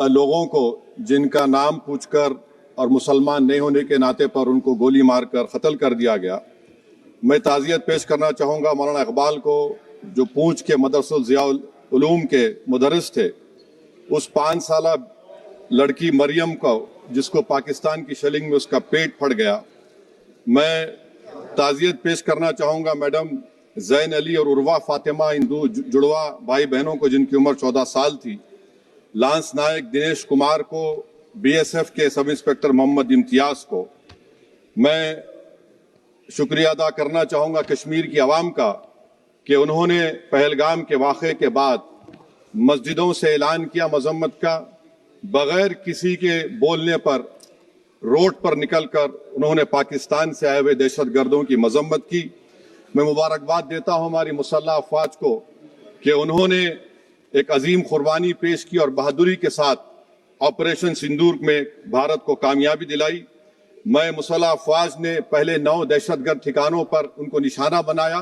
लोगों को जिनका नाम पूछकर और मुसलमान नहीं होने के नाते पर उनको गोली मारकर कत्ल कर दिया गया, मैं ताज़ियत पेश करना चाहूँगा मौलाना इकबाल को, जो पूंछ के मदरसुल ज़ियाउल उलूम के मुदर्रिस थे। उस 5 साला लड़की मरियम को, जिसको पाकिस्तान की शेलिंग में उसका पेट फट गया, मैं ताज़ियत पेश करना चाहूँगा मैडम जैन अली और उर्वा फातिमा, इन दो जुड़वा भाई बहनों को जिनकी उम्र 14 साल थी, लांस नायक दिनेश कुमार को, बीएसएफ के सब इंस्पेक्टर मोहम्मद इम्तियाज को। मैं शुक्रिया अदा करना चाहूँगा कश्मीर की आवाम का कि उन्होंने पहलगाम के वाक़े के बाद मस्जिदों से ऐलान किया मजम्मत का, बगैर किसी के बोलने पर रोड पर निकलकर उन्होंने पाकिस्तान से आए हुए दहशतगर्दों की मजम्मत की। मैं मुबारकबाद देता हूं हमारी मुसल्लह अफवाज को कि उन्होंने एक अजीम कुर्बानी पेश की और बहादुरी के साथ ऑपरेशन सिंदूर में भारत को कामयाबी दिलाई। मैं मुसल्लह अफवाज ने पहले 9 दहशतगर्द ठिकानों पर उनको निशाना बनाया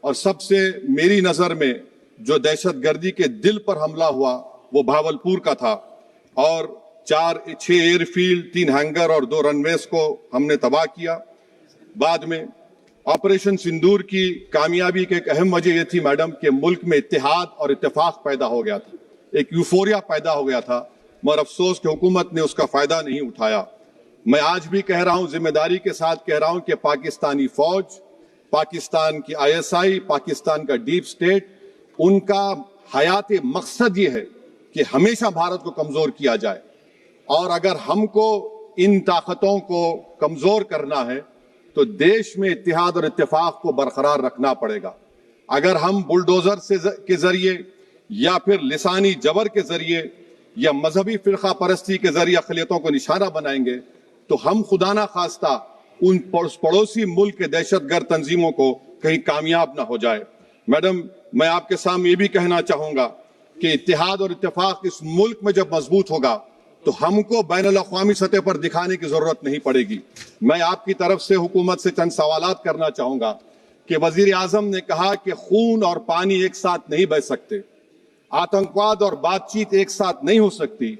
और सबसे मेरी नज़र में जो दहशतगर्दी के दिल पर हमला हुआ वो भावलपुर का था और 6 एयरफील्ड, 3 हैंगर और 2 रनवेज को हमने तबाह किया। बाद में ऑपरेशन सिंदूर की कामयाबी की एक अहम वजह यह थी मैडम कि मुल्क में इत्तेहाद और इत्तेफाक पैदा हो गया था, एक यूफोरिया पैदा हो गया था, मगर अफसोस कि हुकूमत ने उसका फायदा नहीं उठाया। मैं आज भी कह रहा हूं, जिम्मेदारी के साथ कह रहा हूं कि पाकिस्तानी फौज, पाकिस्तान की आईएसआई, पाकिस्तान का डीप स्टेट, उनका हयाती मकसद ये है कि हमेशा भारत को कमजोर किया जाए और अगर हमको इन ताकतों को कमजोर करना है तो देश में इत्तेहाद और इत्तेफाक को बरकरार रखना पड़ेगा। अगर हम बुलडोजर के जरिए या फिर लिसानी जबर के जरिए या मजहबी फिरका परस्ती के जरिए अक़लियतों को निशाना बनाएंगे तो हम खुदा ना खास्ता उन पड़ोसी मुल्क के दहशतगर्द तंजीमों को कहीं कामयाब ना हो जाए। मैडम, मैं आपके सामने ये भी कहना चाहूंगा कि इत्तेहाद और इत्तेफाक इस मुल्क में जब मजबूत होगा तो हमको बैनुल अक़वामी सतह पर दिखाने की जरूरत नहीं पड़ेगी। मैं आपकी तरफ से हुकूमत से चंद सवालात करना चाहूंगा कि वजीर आजम ने कहा कि खून और पानी एक साथ नहीं बह सकते, आतंकवाद और बातचीत एक साथ नहीं हो सकती।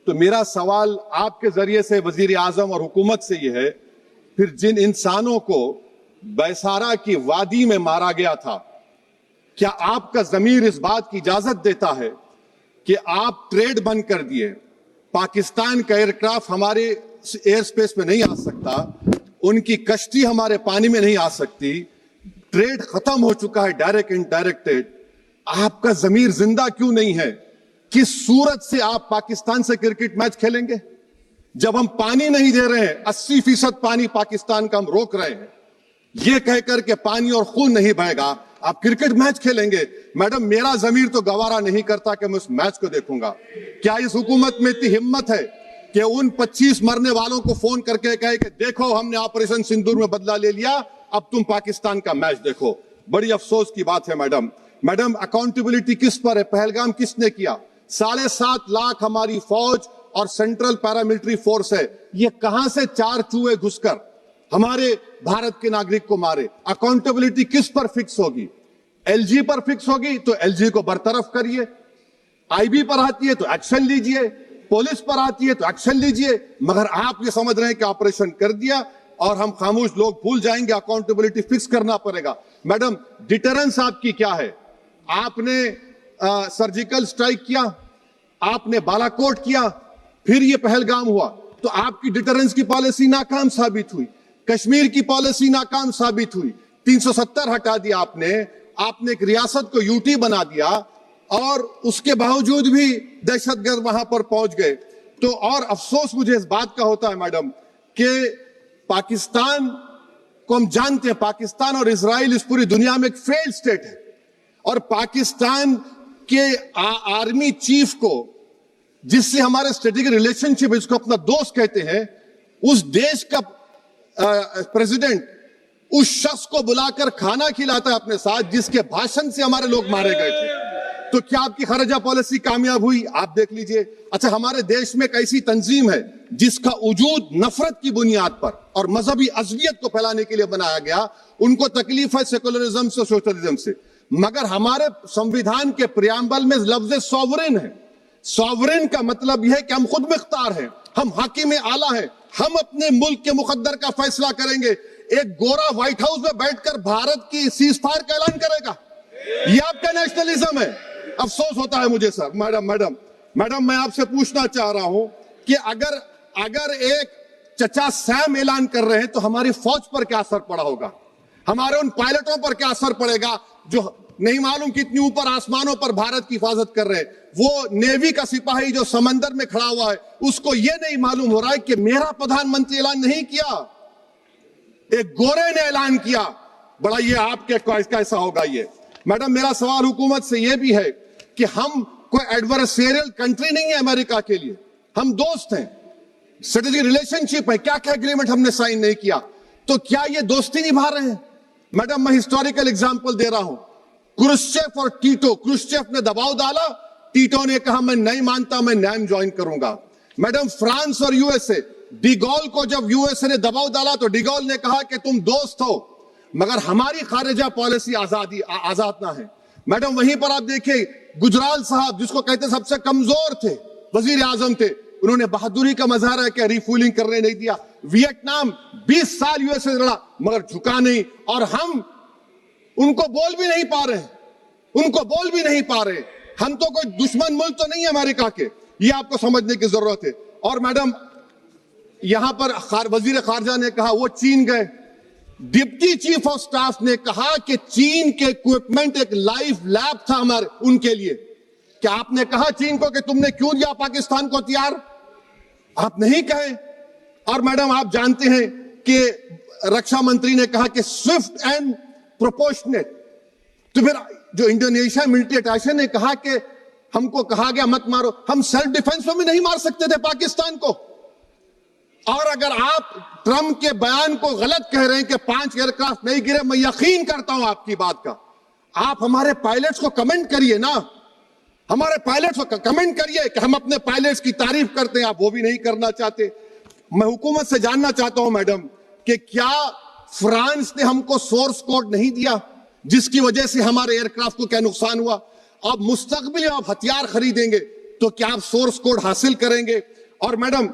तो मेरा सवाल आपके जरिए से वजीर आजम और हुकूमत से यह है, फिर जिन इंसानों को बैसारा की वादी में मारा गया था, क्या आपका जमीर इस बात की इजाजत देता है कि आप ट्रेड बंद कर दिए, पाकिस्तान का एयरक्राफ्ट हमारे एयर स्पेस में नहीं आ सकता, उनकी कश्ती हमारे पानी में नहीं आ सकती, ट्रेड खत्म हो चुका है डायरेक्ट इनडायरेक्टेड, आपका जमीर जिंदा क्यों नहीं है? किस सूरत से आप पाकिस्तान से क्रिकेट मैच खेलेंगे जब हम पानी नहीं दे रहे हैं? 80% पानी पाकिस्तान का हम रोक रहे हैं, यह कहकर के पानी और खून नहीं बहेगा, आप क्रिकेट मैच खेलेंगे? मैडम, मेरा जमीर तो गवारा नहीं करता कि मैं उस मैच को देखूंगा। क्या इस हुकूमत में इतनी हिम्मत है कि उन 25 मरने वालों को फोन करके कहे कि देखो हमने ऑपरेशन सिंदूर में बदला ले लिया, अब तुम पाकिस्तान का मैच देखो? बड़ी अफसोस की बात है मैडम। मैडम, अकाउंटेबिलिटी किस पर है? पहलगाम किसने किया? 7.5 लाख हमारी फौज और सेंट्रल पैरामिलिट्री फोर्स है, ये कहां से 4 चूहे घुसकर हमारे भारत के नागरिक को मारे? अकाउंटेबिलिटी किस पर फिक्स होगी? एलजी पर फिक्स होगी तो एलजी को बरतरफ करिए, आईबी पर आती है तो एक्शन लीजिए, पुलिस पर आती है तो एक्शन लीजिए, मगर आप ये समझ रहे हैं कि ऑपरेशन कर दिया और हम खामोश लोग भूल जाएंगे। अकाउंटेबिलिटी फिक्स करना पड़ेगा। मैडम, डिटरेंस आपकी क्या है? आपने सर्जिकल स्ट्राइक किया, आपने बालाकोट किया, फिर ये पहलगाम हुआ, तो आपकी डिटरेंस की पॉलिसी नाकाम साबित हुई, कश्मीर की पॉलिसी नाकाम साबित हुई, 370 हटा दिया आपने एक रियासत को यूटी बना दिया और उसके बावजूद भी दहशतगर्द वहां पर पहुंच गए। तो और अफसोस मुझे इस बात का होता है मैडम कि पाकिस्तान को हम जानते हैं, पाकिस्तान और इजराइल इस पूरी दुनिया में एक फेल्ड स्टेट है और पाकिस्तान के आर्मी चीफ को, जिससे हमारे स्ट्रेटेजिक रिलेशनशिप है, जिसको अपना दोस्त कहते हैं, उस देश का प्रेसिडेंट उस शख्स को बुलाकर खाना खिलाता है अपने साथ जिसके भाषण से हमारे लोग मारे गए थे। तो क्या आपकी खर्जा पॉलिसी कामयाब हुई? आप देख लीजिए। अच्छा, हमारे देश में एक ऐसी तंजीम है जिसका वजूद नफरत की बुनियाद पर और मजहबी अज़वियत को फैलाने के लिए बनाया गया। उनको तकलीफ है सेकुलरिज्म से, सोशलिज्म से, मगर हमारे संविधान के प्रियम्बल में लफ्ज सॉवरेन है। सॉवरेन का मतलब यह है कि हम खुद मुख्तार हैं, हम हाकिम आला हैं, हम अपने मुल्क के मुकद्दर का फैसला करेंगे। एक गोरा व्हाइट हाउस में बैठकर भारत की सीज फायर का ऐलान करेगा, यह आपका नेशनलिज्म है। अफसोस होता है मुझे सर। मैडम मैं आपसे पूछना चाह रहा हूं कि अगर एक चचा सैम ऐलान कर रहे हैं तो हमारी फौज पर क्या असर पड़ा होगा, हमारे उन पायलटों पर क्या असर पड़ेगा जो नहीं मालूम कितनी ऊपर आसमानों पर भारत की हिफाजत कर रहे हैं। वो नेवी का सिपाही जो समंदर में खड़ा हुआ है, उसको यह नहीं मालूम हो रहा है कि मेरा प्रधानमंत्री ऐलान नहीं किया, एक गोरे ने ऐलान किया। बड़ा ये आपके कैसा होगा ये। मैडम मेरा सवाल हुकूमत से यह भी है कि हम कोई एडवर्सेरियल कंट्री नहीं है अमेरिका के लिए, हम दोस्त हैं, स्ट्रेटेजिक रिलेशनशिप है। क्या क्या एग्रीमेंट हमने साइन नहीं किया, तो क्या ये दोस्ती निभा रहे हैं? मैडम मैं हिस्टोरिकल एग्जांपल दे रहा हूं, क्रुश्चेव और टीटो। क्रुश्चेव ने दबाव डाला, टीटो ने कहा मैं नहीं मानता, मैं नैम ज्वाइन करूंगा। मैडम फ्रांस और यूएसए, डिगोल को जब यूएसए ने दबाव डाला तो डिगोल ने कहा कि तुम दोस्त हो मगर हमारी खारिजा पॉलिसी आजाद ना है। मैडम वहीं पर आप देखिए गुजराल साहब, जिसको कहते सबसे कमजोर थे, वजीर आजम थे, उन्होंने बहादुरी का मजारा किया, रिफूलिंग करने नहीं दिया। वियतनाम 20 साल यूएसए से लड़ा मगर झुका नहीं, और हम उनको बोल भी नहीं पा रहे। हम तो कोई दुश्मन मुल्क तो नहीं है अमेरिका के, ये आपको समझने की जरूरत है। और मैडम यहां पर वजीर खारजा ने कहा वो चीन गए, डिप्टी चीफ ऑफ स्टाफ ने कहा कि चीन के इक्विपमेंट एक लाइव लैब था हमारे उनके लिए। क्या आपने कहा चीन को कि तुमने क्यों दिया पाकिस्तान को हथियार? आप नहीं कहे। और मैडम आप जानते हैं कि रक्षा मंत्री ने कहा कि स्विफ्ट एंड प्रोपोर्शनेट। तो फिर जो इंडोनेशिया मिलिट्री अटैचे ने कहा कि हमको कहा गया मत मारो, हम सेल्फ डिफेंस में भी नहीं मार सकते थे पाकिस्तान को। और अगर आप ट्रंप के बयान को गलत कह रहे हैं कि 5 एयरक्राफ्ट नहीं गिरे, मैं यकीन करता हूं आपकी बात का। आप हमारे पायलट्स को कमेंट करिए ना, हमारे पायलट्स को कमेंट करिए कि हम अपने पायलट्स की तारीफ करते हैं, आप वो भी नहीं करना चाहते। मैं हुकूमत से जानना चाहता हूं मैडम कि क्या फ्रांस ने हमको सोर्स कोड नहीं दिया जिसकी वजह से हमारे एयरक्राफ्ट को क्या नुकसान हुआ? अब मुस्तकबिल में आप हथियार खरीदेंगे तो क्या आप सोर्स कोड हासिल करेंगे? और मैडम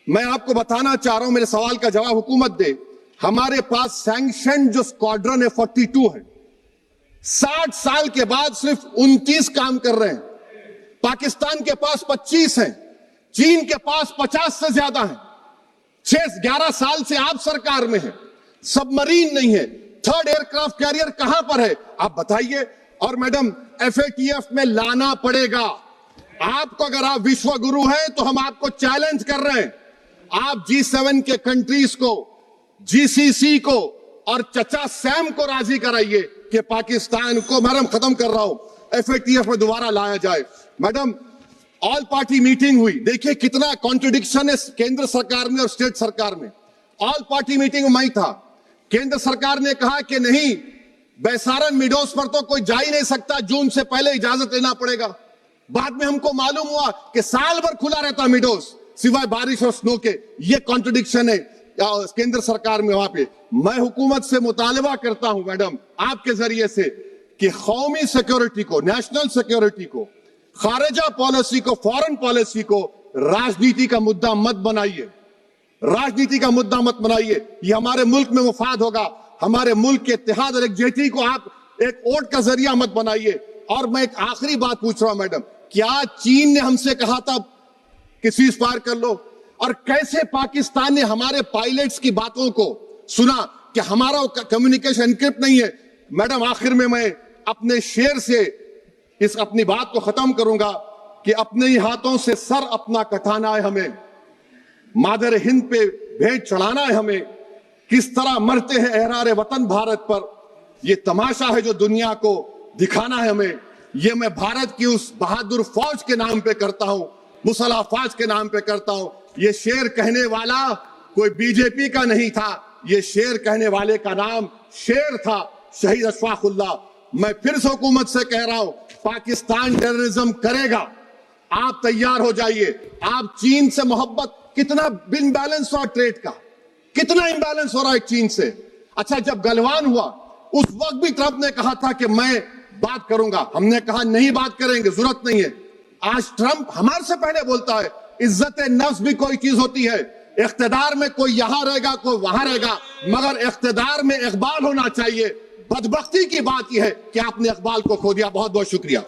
मैं आपको बताना चाह रहा हूं, मेरे सवाल का जवाब हुकूमत दे। हमारे पास सैंक्शन जो स्क्वाड्रन है 42 है, 60 साल के बाद सिर्फ 29 काम कर रहे हैं। पाकिस्तान के पास 25 हैं, चीन के पास 50 से ज्यादा हैं। 11 साल से आप सरकार में हैं, सबमरीन नहीं है, थर्ड एयरक्राफ्ट कैरियर कहां पर है आप बताइए। और मैडम FATF में लाना पड़ेगा आपको। अगर आप विश्व गुरु हैं तो हम आपको चैलेंज कर रहे हैं, आप G7 के कंट्रीज को, GCC को और चचा सैम को राजी कराइए कि पाकिस्तान को, मैडम खत्म कर रहा हूं, FATF में दोबारा लाया जाए। मैडम ऑल पार्टी मीटिंग हुई, देखिए कितना कॉन्ट्रडिक्शन है केंद्र सरकार में और स्टेट सरकार में। ऑल पार्टी मीटिंग में था, केंद्र सरकार ने कहा कि नहीं बैसारन मिडोस पर तो कोई जा ही नहीं सकता, जून से पहले इजाजत लेना पड़ेगा। बाद में हमको मालूम हुआ कि साल भर खुला रहता मिडोस सिवाय बारिश और स्नो के। ये कॉन्ट्रडिक्शन है केंद्र सरकार में। वहां पे मैं हुकूमत से मुतालबा करता हूं मैडम आपके जरिए से कि कौमी सिक्योरिटी को, नेशनल सिक्योरिटी को, खारिजा पॉलिसी को, फॉरेन पॉलिसी को राजनीति का मुद्दा मत बनाइए, राजनीति का मुद्दा मत बनाइए। ये हमारे मुल्क में मुफाद होगा, हमारे मुल्क के इत्तेहाद और एकजुटती को आप एक वोट का जरिया मत बनाइए। और मैं एक आखिरी बात पूछ रहा हूं मैडम, क्या चीन ने हमसे कहा था कि सीज फायर कर लो? और कैसे पाकिस्तान ने हमारे पायलट्स की बातों को सुना कि हमारा कम्युनिकेशन एनक्रिप्ट नहीं है? मैडम आखिर में मैं अपने शेर से इस अपनी बात को खत्म करूंगा कि अपने ही हाथों से सर अपना कटाना है हमें, मादर हिंद पे भेंट चढ़ाना है हमें, किस तरह मरते हैं एहरारे वतन भारत पर, ये तमाशा है जो दुनिया को दिखाना है हमें। ये मैं भारत की उस बहादुर फौज के नाम पे करता हूं, मुसल्ह फौज के नाम पे करता हूं। ये शेर कहने वाला कोई बीजेपी का नहीं था, ये शेर कहने वाले का नाम शेर था, शहीद अशफाकुल्लाह। मैं फिर से हुकूमत से कह रहा हूं, पाकिस्तान टेररिज्म करेगा, आप तैयार हो जाइए। आप चीन से मोहब्बत, कितना इम्बैलेंस हुआ ट्रेड का, कितना इम्बैलेंस हो रहा है चीन से। अच्छा जब गलवान हुआ उस वक्त भी ट्रंप ने कहा था कि मैं बात करूंगा, हमने कहा नहीं बात करेंगे, जरूरत नहीं है। आज ट्रंप हमारे से पहले बोलता है इज्जत नफ्स भी कोई चीज होती है, इख्तिदार में कोई यहां रहेगा कोई वहां रहेगा, मगर इख्तिदार में इकबाल होना चाहिए। बदबख्ती की बात यह है कि आपने इकबाल को खो दिया। बहुत बहुत शुक्रिया।